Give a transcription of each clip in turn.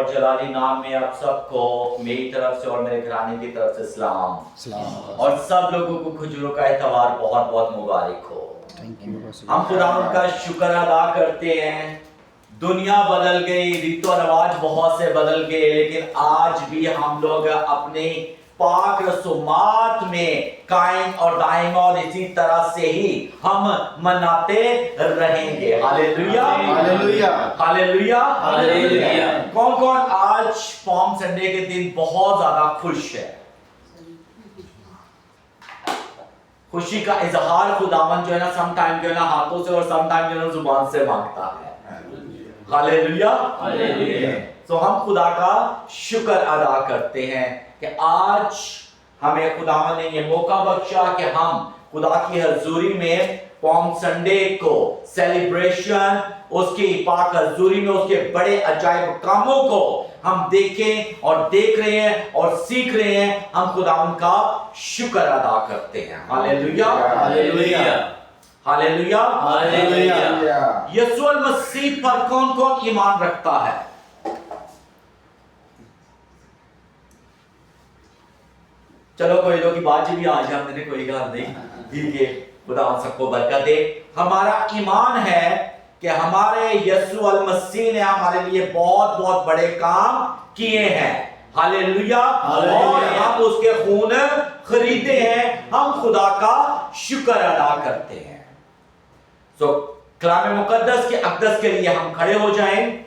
और जलाली नाम में आप सबको मेरी तरफ से और मेरे घराने की तरफ से सलाम और सब लोगों को खजूरों का इतवार बहुत बहुत मुबारक हो। हम खुदा का शुक्र अदा करते हैं। दुनिया बदल गई, रीतो रिवाज बहुत से बदल गए, लेकिन आज भी हम लोग अपने पाक रसूमात में कायम और दायम और इसी तरह से ही हम मनाते रहेंगे। Hallelujah hallelujah hallelujah hallelujah. कौन कौन आज पॉम संडे के दिन बहुत ज्यादा खुश है? खुशी का इजहार खुदावन जो है ना सम टाइम जो है ना हाथों से और सम टाइम जो है ना जुबान से मांगता है। Hallelujah hallelujah. तो हम खुदा का शुक्र अदा करते हैं कि आज हमें खुदावन ने ये मौका बख्शा कि हम खुदा की हजूरी में पॉम संडे को सेलिब्रेशन, उसकी पाक हजूरी में उसके बड़े अजायब कामों को हम देखें और देख रहे हैं और सीख रहे हैं। हम खुदावन का शुक्र अदा करते हैं। Hallelujah hallelujah hallelujah hallelujah. Yeshu Masih पर कौन कौन ईमान रखता है? चलो कोई लोग की बात भी आज हमने कोई गल नहीं, ठीक है, खुदा सबको बरकत दे। हमारा ईमान है कि हमारे यीशु मसीह ने हमारे लिए बहुत बहुत बड़े काम किए हैं। हालेलुया। और हम उसके खून खरीदे हैं। हम खुदा का शुक्र अदा करते हैं। तो कलाम मुकद्दस के अक़दस के लिए हम खड़े हो जाएं।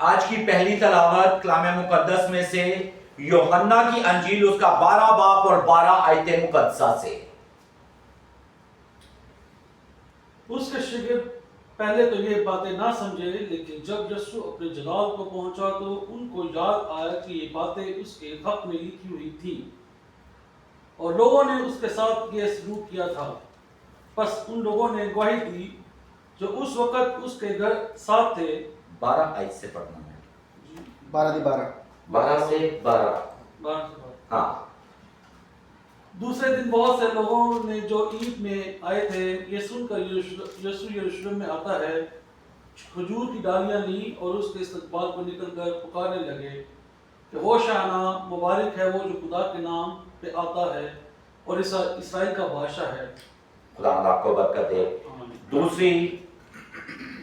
आज की पहली तलावत कलाम मुकद्दस में से यूहन्ना की अंजील उसका 12 बाब और 12 आयतें मुकद्दसा से। उसके शागिर्द पहले तो ये बातें ना समझे, लेकिन जब यीशु अपने जलाल को पहुंचा तो उनको याद आया कि ये बातें उसके हक में लिखी हुई थी और लोगों ने उसके साथ ये सलूक किया था। बस उन लोगों ने गवाही दी जो उस वक्त उसके घर साथ थे। 12 आयत से पढ़ना है। 12 से 12 12 से 12। 12 से 12। हाँ। दूसरे दिन बहुत से लोगों ने जो ईद में आए थे ये सुनकर यीशु यरूशलेम में आता है, खजूर की डालियां ली और उसके इस्तकबाल को निकलकर पुकारने लगे कि होशाना, मुबारक है वो जो खुदा के नाम पे आता है और इसराइल का बादशाह है। खुदा आपको बरकत दे। दूसरी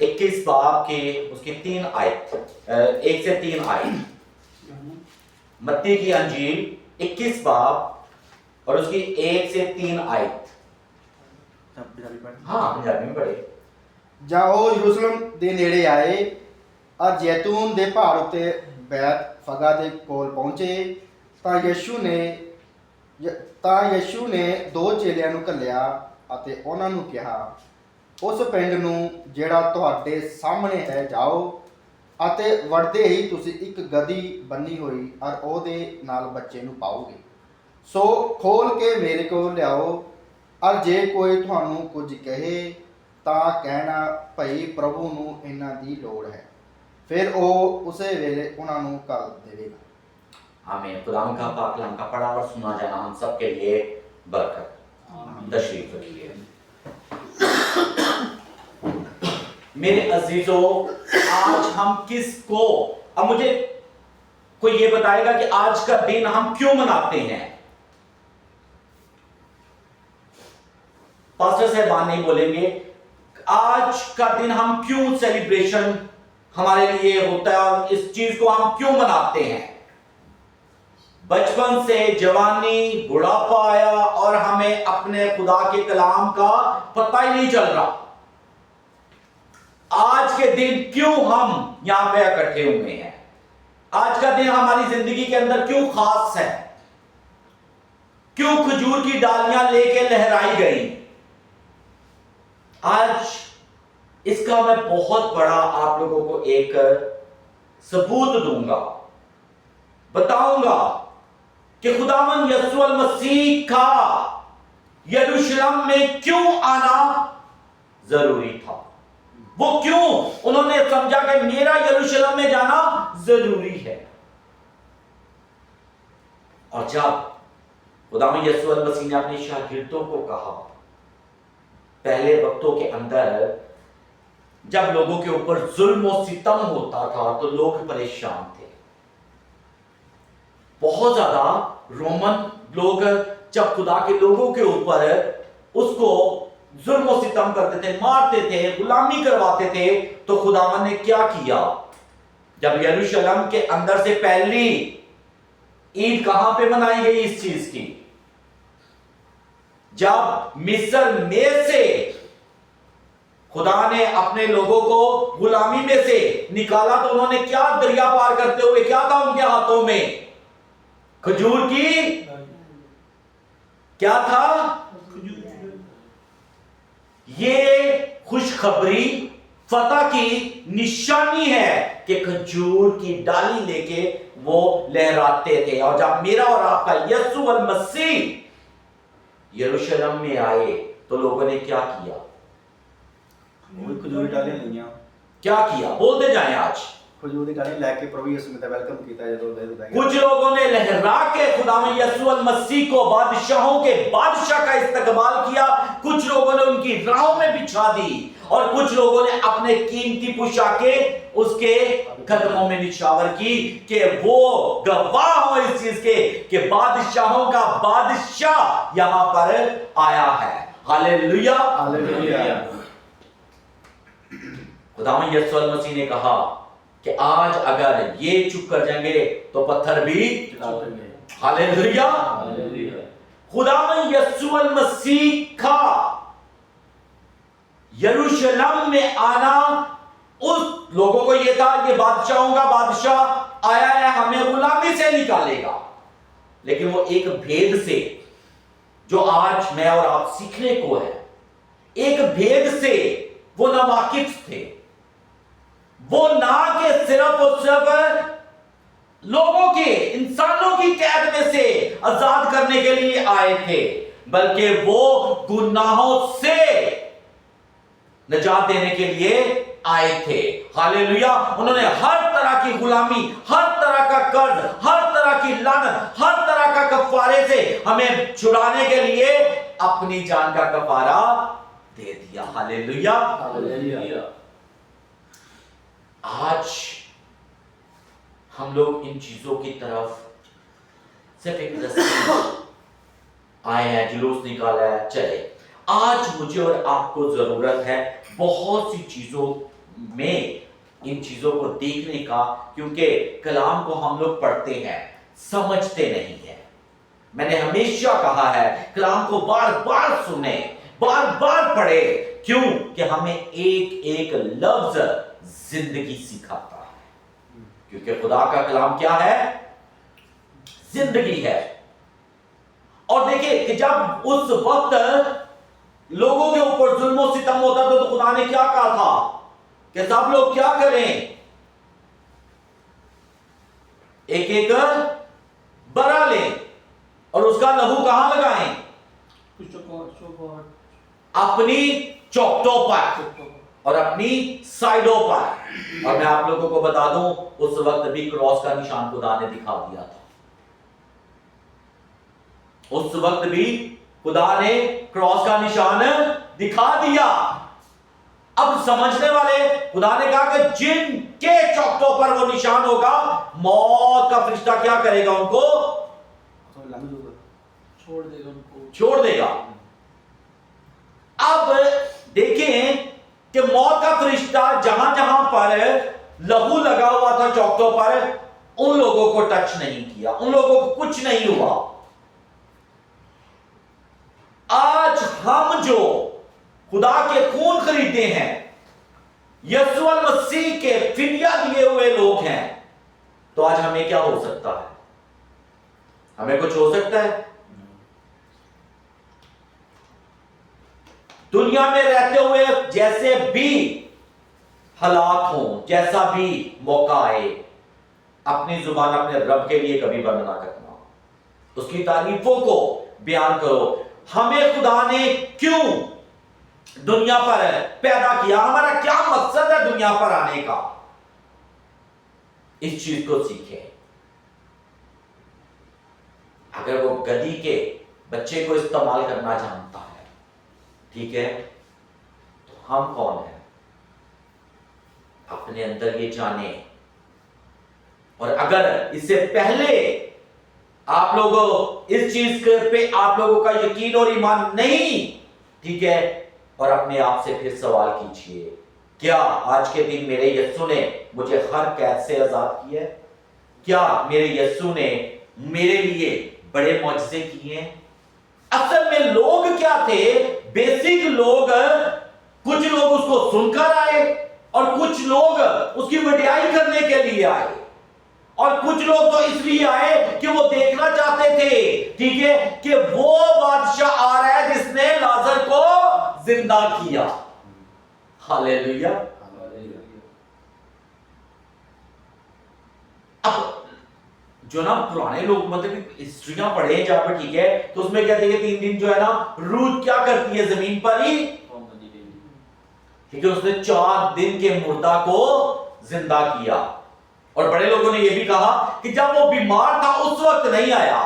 21 बाब के उसकी 3 आयत, 1 से 3 आयत। मत्ती की अंजील 21 बाब और उसकी 1 से 3 आयत। हाँ पंजाबी में पढ़े। जाओ यरूशलेम दे नेड़े आए और जैतून दे पहाड़ उत्ते बैत फगा दे कोल पहुंचे ਤਾਂ ਯਿਸੂ ਨੇ 2 ਚੇਲਿਆਂ ਨੂੰ ਘੱਲਿਆ ਅਤੇ ਉਹਨਾਂ ਨੂੰ ਕਿਹਾ, ਉਸ ਪਿੰਡ ਨੂੰ ਜਿਹੜਾ ਤੁਹਾਡੇ ਸਾਹਮਣੇ ਹੈ ਜਾਓ ਅਤੇ ਵੜਦੇ ਹੀ ਤੁਸੀਂ ਇੱਕ ਗਧੀ ਬੰਨੀ ਹੋਈ ਔਰ ਉਹਦੇ ਨਾਲ ਬੱਚੇ ਨੂੰ ਪਾਓਗੇ, ਸੋ ਖੋਲ ਕੇ ਮੇਰੇ ਕੋਲ ਲਿਆਓ ਔਰ ਜੇ ਕੋਈ ਤੁਹਾਨੂੰ ਕੁਝ ਕਹੇ ਤਾਂ ਕਹਿਣਾ ਭਈ ਪ੍ਰਭੂ ਨੂੰ ਇਹਨਾਂ ਦੀ ਲੋੜ ਹੈ, फिर वो उसे वेले उन्होंने कल देगा। आमीन। खुदा का पाक कलाम का पढ़ा और सुना जाना हम सब के लिए बरकत। तशरीफ रखिए। मेरे अजीजों, आज हम किसको, अब मुझे कोई ये बताएगा कि आज का दिन हम क्यों मनाते हैं? पास्टर साहबान नहीं बोलेंगे आज का दिन हम क्यों सेलिब्रेशन हमारे लिए होता है और इस चीज को हम क्यों मनाते हैं। बचपन से जवानी बुढ़ापा आया और हमें अपने खुदा के कलाम का पता ही नहीं चल रहा। आज के दिन क्यों हम यहां पे इकट्ठे हुए हैं, आज का दिन हमारी जिंदगी के अंदर क्यों खास है, क्यों खजूर की डालियां लेके लहराई गई। आज इसका मैं बहुत बड़ा आप लोगों को एक सबूत दूंगा, बताऊंगा कि खुदावंद यीशु मसीह का यरूशलेम में क्यों आना जरूरी था। वो क्यों उन्होंने समझा कि मेरा यरूशलेम में जाना जरूरी है। और जब खुदावंद यीशु मसीह ने अपने शागिर्दों को कहा पहले वक्तों के अंदर जब लोगों के ऊपर जुल्म और सितम होता था तो लोग परेशान थे। बहुत ज्यादा रोमन लोग जब खुदा के लोगों के ऊपर उसको जुल्म और सितम करते थे, मारते थे, गुलामी करवाते थे, तो खुदावन ने क्या किया? जब यरूशलेम के अंदर से पहली ईद कहां पे मनाई गई इस चीज की? जब मिस्र में से खुदा ने अपने लोगों को गुलामी में से निकाला, तो उन्होंने क्या दरिया पार करते हुए क्या था उनके हाथों में? खजूर की क्या था? ये खुशखबरी फतह की निशानी है कि खजूर की डाली लेके वो लहराते थे। और जब मेरा और आपका यीशु मसीह यरूशलेम में आए तो लोगों ने क्या किया? खजूरी डाली लईयां, क्या किया? बोलते जाएं आज। खजूरी डाली लेके प्रभु यीशु मसीह वेलकम किया जदों कुछ लोगों ने लहरा के खुदा में यीशु मसीह को बादशाहों के बादशाह का इस्तकबाल किया, कुछ लोगों ने उनकी राहों में बिछा दी, और कुछ लोगों ने अपने कीमती पोशाकें उसके कदमों में निछावर की कि वो गवाह हो इस चीज के कि बादशाहों का बादशाह यहां पर आया है। Hallelujah, hallelujah. खुदावंद यीशु मसीह ने कहा कि आज अगर ये चुप कर जाएंगे तो पत्थर भी। हालेलुया। खुदावंद यीशु मसीह का यरूशलेम में आना, उस लोगों को यह था ये बादशाहों का बादशाह आया है, हमें गुलामी से निकालेगा। लेकिन वो एक भेद से जो आज मैं और आप सीखने को है, एक भेद से वो नावाकिफ थे। वो ना के सिर्फ और सिर्फ लोगों के, इंसानों की कैद में से आजाद करने के लिए आए थे, बल्कि वो गुनाहों से निजात देने के लिए आए थे। हालेलुया। उन्होंने हर तरह की गुलामी, हर तरह का कर्ज, हर तरह की लानत, हर तरह का कफारे से हमें छुड़ाने के लिए अपनी जान का कफारा दे दिया। हालेलुया। आज हम लोग इन चीजों की तरफ सिर्फ एक रस्म आए हैं, जुलूस निकाला है, चले। आज मुझे और आपको जरूरत है बहुत सी चीजों में इन चीजों को देखने का, क्योंकि कलाम को हम लोग पढ़ते हैं, समझते नहीं है। मैंने हमेशा कहा है कलाम को बार बार सुने, बार बार पढ़े। क्यों? कि हमें एक एक लफ्ज जिंदगी सिखाता है, क्योंकि खुदा का कलाम क्या है? जिंदगी है। और देखिए कि जब उस वक्त लोगों के ऊपर जुल्म और सितम होता था तो खुदा ने क्या कहा था कि सब लोग क्या करें? एक एक बरा लें और उसका लहू कहां लगाएं? अपनी चौखटों पर और अपनी साइडों पर। और मैं आप लोगों को बता दूं, उस वक्त भी क्रॉस का निशान खुदा ने दिखा दिया था। उस वक्त भी खुदा ने क्रॉस का निशान दिखा दिया। अब समझने वाले, खुदा ने कहा कि जिनके चौखटों पर वो निशान होगा, मौत का फरिश्ता क्या करेगा? उनको छोड़ देगा। अब देखें कि मौत का फरिश्ता जहां जहां पर लहू लगा हुआ था चौखटों पर, उन लोगों को टच नहीं किया, उन लोगों को कुछ नहीं हुआ। आज हम जो खुदा के खून खरीदे हैं, यीशु मसीह के फिदिया दिए हुए लोग हैं, तो आज हमें क्या हो सकता है? हमें कुछ हो सकता है? दुनिया में रहते हुए जैसे भी हालात हो, जैसा भी मौका आए, अपनी जुबान अपने रब के लिए कभी बंद ना करना, उसकी तारीफों को बयान करो। हमें खुदा ने क्यों दुनिया पर पैदा किया, हमारा क्या मकसद है दुनिया पर आने का, इस चीज को सीखें। अगर वो गधी के बच्चे को इस्तेमाल करना जानता है, ठीक है, हम कौन हैं, अपने अंदर ये जाने। और अगर इससे पहले आप लोगों इस चीज पे आप लोगों का यकीन और ईमान नहीं, ठीक है, और अपने आप से फिर सवाल कीजिए, क्या आज के दिन मेरे यीशु ने मुझे हर कैद से आजाद किया है? क्या मेरे यीशु ने मेरे लिए बड़े मौजज़े किए हैं? असल में लोग क्या थे? बेसिक लोग, कुछ लोग उसको सुनकर आए और कुछ लोग उसकी वडियाई करने के लिए आए, और कुछ लोग तो इसलिए आए कि वो देखना चाहते थे, ठीक है, कि वो बादशाह आ रहा है जिसने लाजर को जिंदा किया। हालेलुया। अब जो ना पुराने लोग मतलब हिस्ट्रियां पढ़े हैं जहां पर, ठीक है, तो उसमें कहते हैं कि 3 दिन जो है ना रूत क्या करती है, जमीन पर ही, ठीक है, उसने 4 दिन के मुर्दा को जिंदा किया। और बड़े लोगों ने यह भी कहा कि जब वो बीमार था उस वक्त नहीं आया,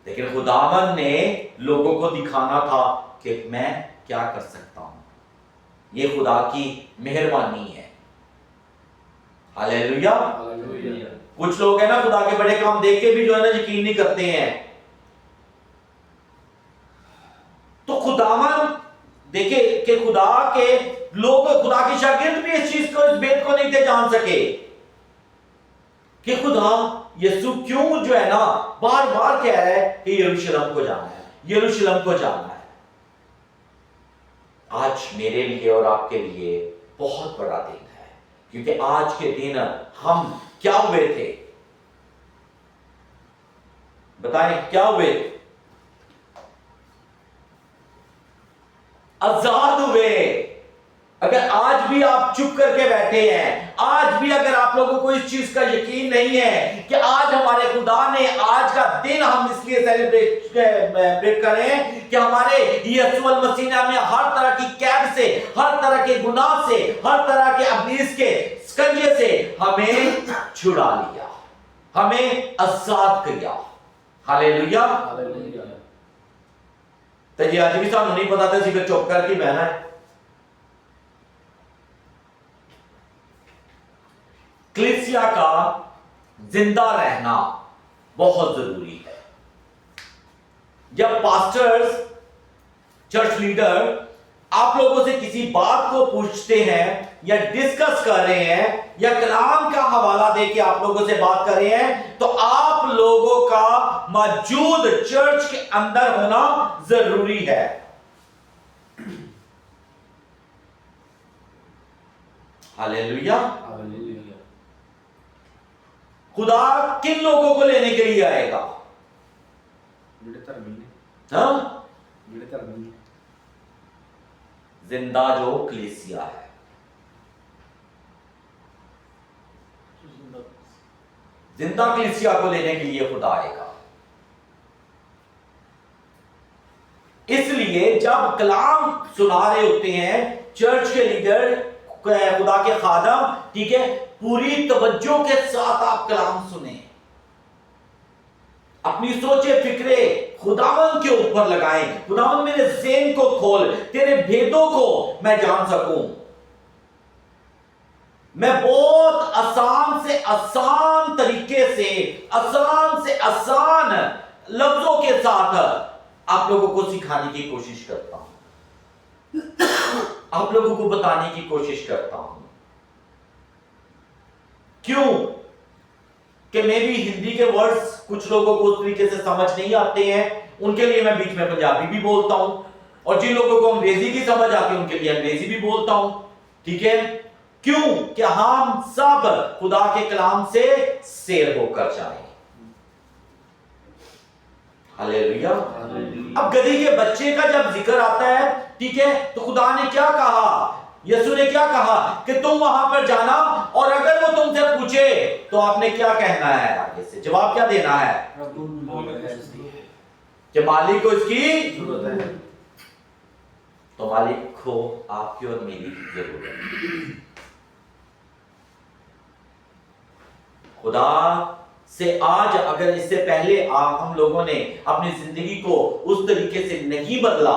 लेकिन खुदावन ने लोगों को दिखाना था कि मैं क्या कर सकता हूं। ये खुदा की मेहरबानी है। हालेलुया। कुछ लोग है ना खुदा के बड़े काम देख के भी जो है ना यकीन नहीं करते हैं। तो खुदावन देखे कि खुदा के लोग, खुदा के शागिर्द भी इस चीज को, इस भेद को नहीं थे जान सके कि खुदा यीशु क्यों जो है ना बार बार कह रहा है कि यरूशलेम को जाना है, यरूशलेम को जाना है। आज मेरे लिए और आपके लिए बहुत बड़ा दिन है, क्योंकि आज के दिन हम क्या हुए थे? बताएं क्या हुए? आजाद हुए। अगर आज भी आप चुप करके बैठे हैं, आज भी अगर आप लोगों को इस चीज का यकीन नहीं है कि आज हमारे खुदा ने, आज का दिन हम इसलिए सेलिब्रेट करें कि हमारे यीशु मसीह ने हमें हर तरह की कैद से, हर तरह के गुनाह से, हर तरह के अब्लीस के स्कंजे से हमें छुड़ा लिया, हमें आजाद किया। हालेलुया। तो जी आज भी सानू नहीं पता था, फिर चुप करके बहना है। कलीसिया का जिंदा रहना बहुत जरूरी है। जब पास्टर्स, चर्च लीडर आप लोगों से किसी बात को पूछते हैं या डिस्कस कर रहे हैं या कलाम का हवाला देके आप लोगों से बात कर रहे हैं, तो आप लोगों का मौजूद चर्च के अंदर होना जरूरी है। हालेलुया। खुदा किन लोगों को लेने के लिए आएगा? जिंदा जो कलीसिया है, जिंदा कलीसिया को लेने के लिए खुदा आएगा। इसलिए जब कलाम सुना रहे होते हैं चर्च के लीडर, खुदा के खादम, ठीक है, पूरी तवज्जो के साथ आप कलाम सुने, अपनी सोचे फिक्रे खुदावन के ऊपर लगाएं। खुदावन मेरे ज़हन को खोल, तेरे भेदों को मैं जान सकूं। मैं बहुत आसान से आसान तरीके से, आसान से आसान लफ्जों के साथ आप लोगों को सिखाने की कोशिश करता हूं, आप लोगों को बताने की कोशिश करता हूं। क्यों? कि मे भी हिंदी के वर्ड्स कुछ लोगों को उस तरीके से समझ नहीं आते हैं, उनके लिए मैं बीच में पंजाबी भी बोलता हूं, और जिन लोगों को अंग्रेजी की समझ आती है उनके लिए अंग्रेजी भी बोलता हूं, ठीक है। क्यों? कि हम सब खुदा के कलाम से शेर होकर जाएं। हालेलुया। अब गधी के बच्चे का जब जिक्र आता है, ठीक है, तो खुदा ने क्या कहा, यीशु ने क्या कहा कि तुम वहां पर जाना, और अगर वो तुमसे पूछे तो आपने क्या कहना है? आगे से जवाब क्या देना है? कि मालिक को इसकी जरूरत है। तो मालिक को आपकी और मेरी जरूरत है। खुदा से आज अगर इससे पहले हम लोगों ने अपनी जिंदगी को उस तरीके से नहीं बदला,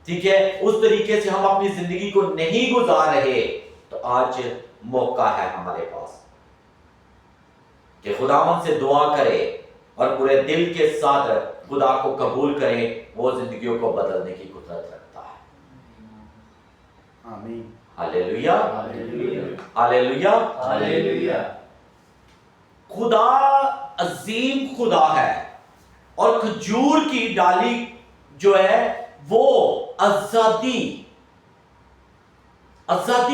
ठीक है, उस तरीके से हम अपनी जिंदगी को नहीं गुजार रहे, तो आज मौका है हमारे पास कि खुदावंद से दुआ करें और पूरे दिल के साथ खुदा को कबूल करें। वो जिंदगियों को बदलने की कुदरत रखता है। आमीन। Hallelujah, hallelujah, hallelujah, hallelujah. खुदा अजीम खुदा है और खजूर की डाली जो है वो आजादी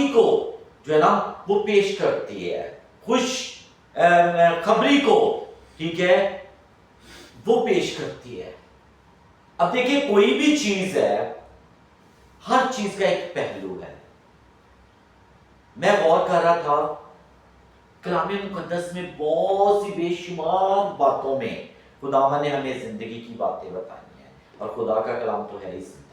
को जो है ना वो पेश करती है, खुश खबरी को, ठीक है, वो पेश करती है। अब देखिए, कोई भी चीज है, हर चीज का एक पहलू है। मैं गौर कर रहा था कलाम मुकद्दस में बहुत सी बेशुमार बातों में खुदावन ने हमें जिंदगी की बातें बताई हैं, और खुदा का कलाम तो है ही जिंदगी।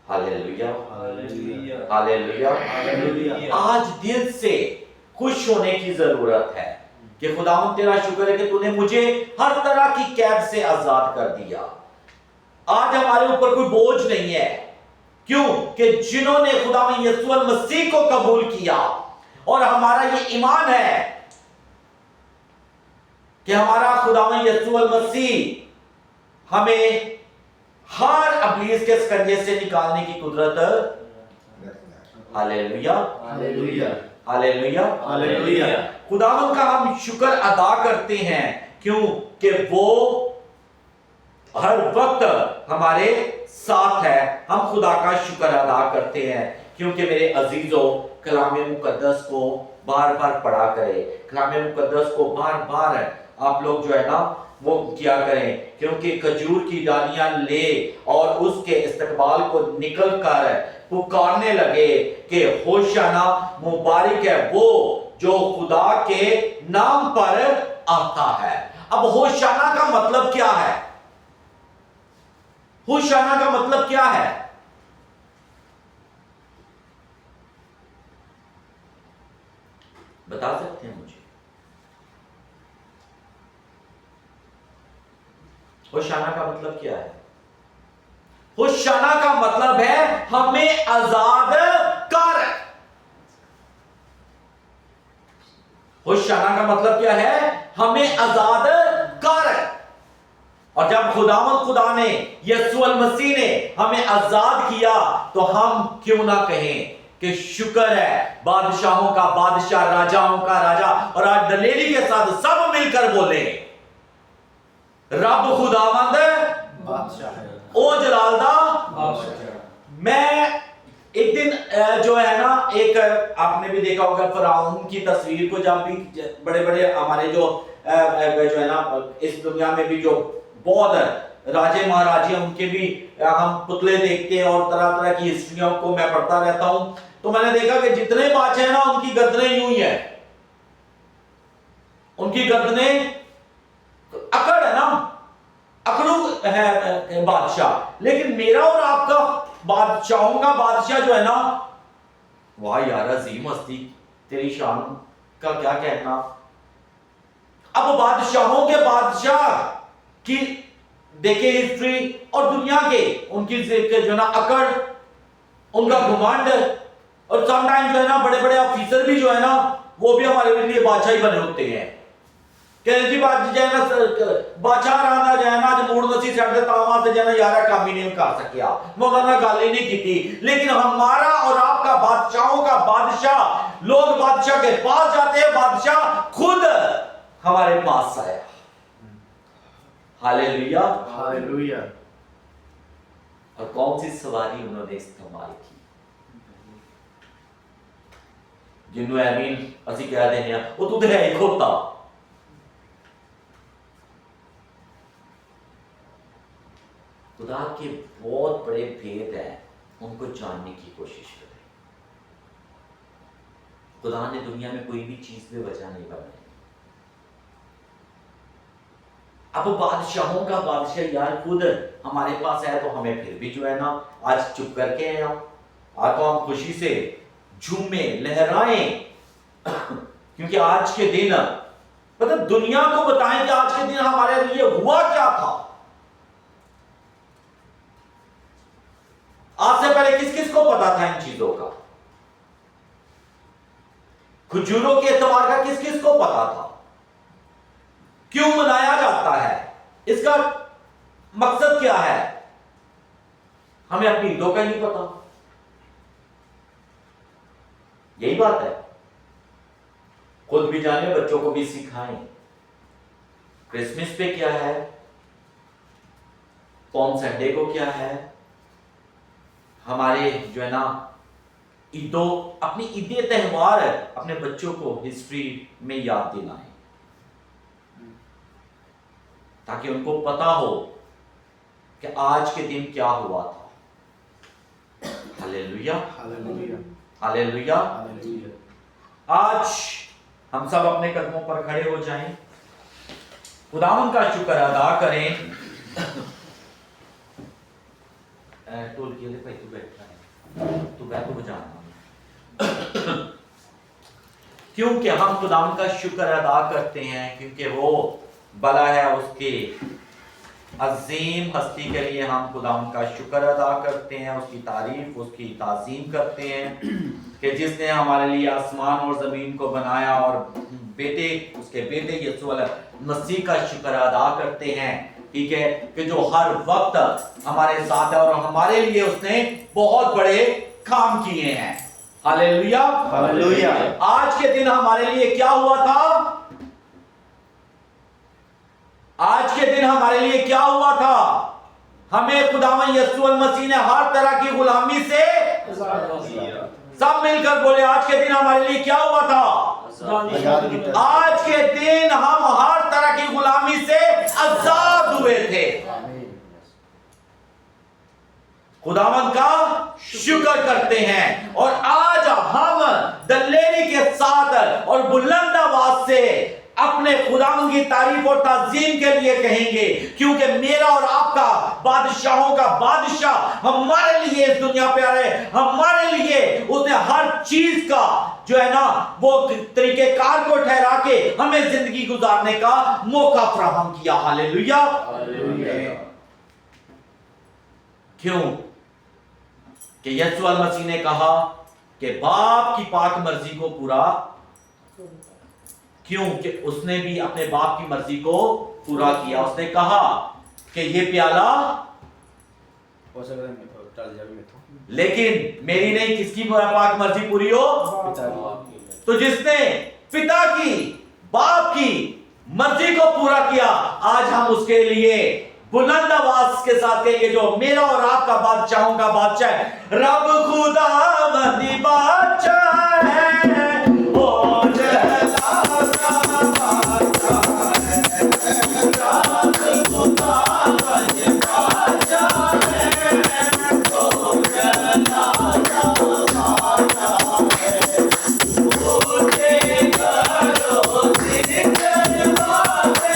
Hallelujah, hallelujah, hallelujah, hallelujah. आज दिल से खुश होने की जरूरत है कि खुदावन तेरा शुक्र है कि तूने मुझे हर तरह की कैद से आजाद कर दिया। आज हमारे ऊपर कोई बोझ नहीं है। क्यों? कि जिन्होंने खुदावन यीशु मसीह को कबूल किया, और हमारा ये ईमान है कि हमारा खुदावन यीशु मसीह हमें हर अबलीस के स्कंजे से निकालने की कुदरत। Hallelujah, hallelujah, hallelujah, hallelujah. खुदावन का हम शुक्र अदा करते हैं। क्यों? कि वो हर वक्त हमारे साथ है। हम खुदा का शुक्र अदा करते हैं। क्योंकि मेरे अजीजों, कलाम मुकद्दस को बार बार पढ़ा करें, कलाम मुकद्दस को बार बार आप लोग जो है ना वो किया करें, क्योंकि खजूर की डालियां ले और उसके इस्तकबाल को निकल कर पुकारने लगे कि होशाना, मुबारक है वो जो खुदा के नाम पर आता है। अब होशाना का मतलब क्या है? होशाना का मतलब क्या है? बता सकते हैं मुझे? होशाना का मतलब क्या है? होशाना का मतलब है हमें आजाद कर। होशाना का मतलब क्या है? हमें आजाद कर। और जब खुदा ने, यीशु मसीह ने हमें आजाद किया, तो हम क्यों ना कहें कि शुक्र है बादशाहों का बादशाह, राजाओं का राजा। और आज दलेरी के साथ सब मिलकर बोले, रब खुदावंद बादशाह है। ओ जलालदा। मैं एक दिन जो है ना, एक आपने भी देखा होगा फिरौन की तस्वीर को, जब भी बड़े बड़े हमारे जो है ना इस दुनिया में भी जो बहुत राजे महाराजे, उनके भी हम पुतले देखते हैं और तरह तरह की हिस्ट्रियों को मैं पढ़ता रहता हूं, तो मैंने देखा कि जितने बादशाह हैं ना, उनकी गर्दनें यूं ही है, उनकी गर्दनें अकड़ है ना, अकड़ू है बादशाह। लेकिन मेरा और आपका बादशाहों का बादशाह जो है ना, वाह यार अजीम हस्ती, तेरी शान का क्या कहना। अब बादशाहों के बादशाह की देखे हिस्ट्री और दुनिया के उनकी जो है ना अकड़, उनका घुमंड, और समटाइम जो है ना बड़े बड़े ऑफिसर भी जो है ना वो भी हमारे लिए बादशाह ही बने होते हैं। जी बादशाह रांदा जो है ना आज मूड नसी से तावा से जो है यार काम ही नहीं कर सकिया, मौलाना गाल ही नहीं की थी। लेकिन हमारा और आपका बादशाहों का बादशाह, लोग बादशाह के पास जाते हैं, बादशाह खुद हमारे पास आया। Hallelujah, hallelujah. और कौन सी सवारी उन्होंने इस्तेमाल की? जिन्होंने आमीन असि कह देने वो तो है ही खोता। खुदा के बहुत बड़े भेद हैं, उनको जानने की कोशिश करें। खुदा ने दुनिया में कोई भी चीज पे वजह नहीं बनाई। अब बादशाहों का बादशाह यार खुद हमारे पास है, तो हमें फिर भी जो है ना आज चुप करके हैं हम। आज तो हम खुशी से झूमे लहराएं क्योंकि आज के दिन मतलब दुनिया को बताएं कि आज के दिन हमारे लिए हुआ क्या था। पहले किस किस को पता था इन चीजों का? खजूरों के इत्तेमार का किस किस को पता था? क्यों मनाया जाता है? इसका मकसद क्या है? हमें अपनी ईदों का नहीं पता। यही बात है। खुद भी जाने, बच्चों को भी सिखाएं। क्रिसमस पे क्या है, पॉम संडे को क्या है, हमारे जो है ना ईदों, अपनी ईदे त्योहार अपने बच्चों को हिस्ट्री में याद दिलाएं, ताकि उनको पता हो कि आज के दिन क्या हुआ था। Hallelujah, hallelujah, hallelujah. हालेलुया। आज हम सब अपने कदमों पर खड़े हो जाएं, खुदावन का शुक्र अदा करें। टोल के लिए भाई तू बैठा है, तू बैठ, तू बजाना। क्योंकि हम खुदावन का शुक्र अदा करते हैं, क्योंकि वो भला है, उसके अजीम हस्ती के लिए हम खुदावन का शुक्र अदा करते हैं, उसकी तारीफ, उसकी ताज़ीम करते हैं कि जिसने हमारे लिए आसमान और ज़मीन को बनाया, और बेटे, उसके बेटे यीशु मसीह का शुक्र अदा करते हैं, ठीक है, कि जो हर वक्त हमारे साथ है और हमारे लिए उसने बहुत बड़े काम किए हैं। Hallelujah, hallelujah. आज के दिन हमारे लिए क्या हुआ था? आज के दिन हमारे लिए क्या हुआ था? हमें खुदावन यीशु मसीह ने हर तरह की गुलामी से, सब मिलकर बोले, आज के दिन हमारे लिए क्या हुआ था? आजाद की तरफ। आज के दिन हम हर तरह की गुलामी से आजाद हुए थे। खुदावन का शुक्र करते हैं, और आज हम दलेरी के साथ और बुलंद आवाज से अपने खुदावन की तारीफ और ताज़ीम के लिए कहेंगे, क्योंकि मेरा और आपका बादशाहों का बादशाह हमारे लिए इस दुनिया पे आए, हमारे लिए उसने हर चीज का जो है ना वो तरीकेकार को ठहरा के हमें जिंदगी गुजारने का मौका फराहम किया। हालेलुया, क्यों? कि यीशु मसीह ने कहा कि बाप की पाक मर्जी को पूरा, क्यों? कि उसने भी अपने बाप की मर्जी को पूरा किया। उसने कहा कि ये प्याला हो सकता है मैं तो चल जाऊं, मैं तो लेकिन मेरी नहीं, किसकी पाक मर्जी पूरी हो? पिता की। तो जिसने पिता की, बाप की मर्जी को पूरा किया, आज हम उसके लिए बुलंद आवाज के साथ कहेंगे, जो मेरा और आपका बादशाहों का बादशाह है, रब खुदावंद बादशाह है, ओ जलाल का बादशाह है, रब खुदावंद बादशाह है, ओ जलाल का बादशाह है, उसे करो जिक्र बाते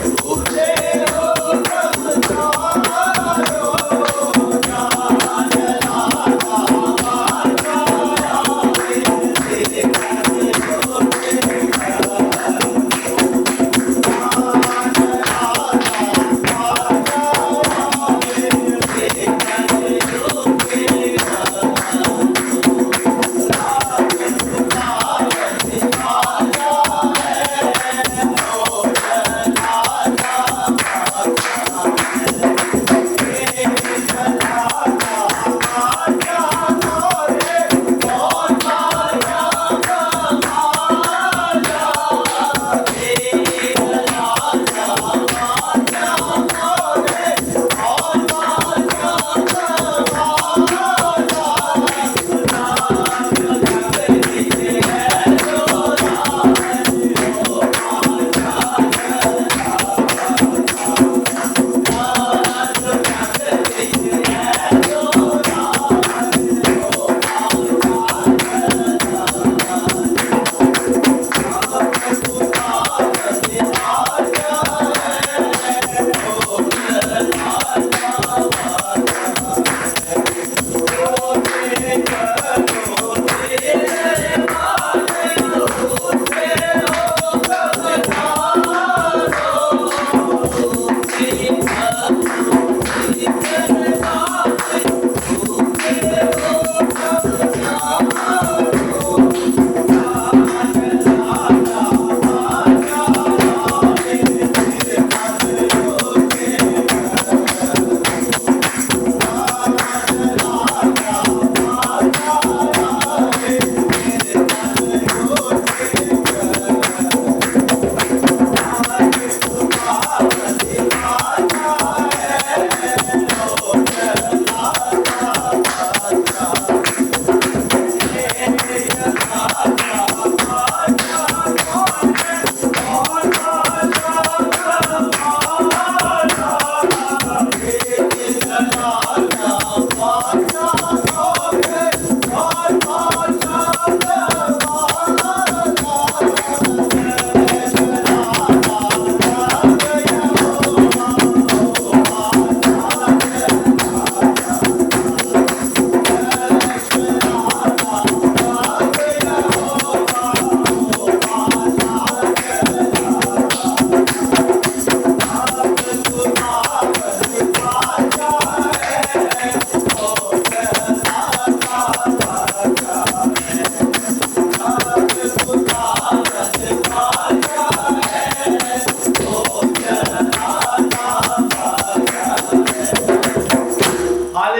उसे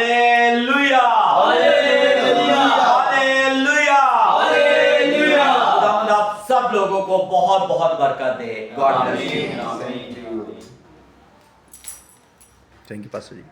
हालेलुया हालेलुया हालेलुया हालेलुया। खुदावंद आप सब लोगों को बहुत बहुत बरकत दे। God bless you. आमीन आमीन। Thank you pastor ji.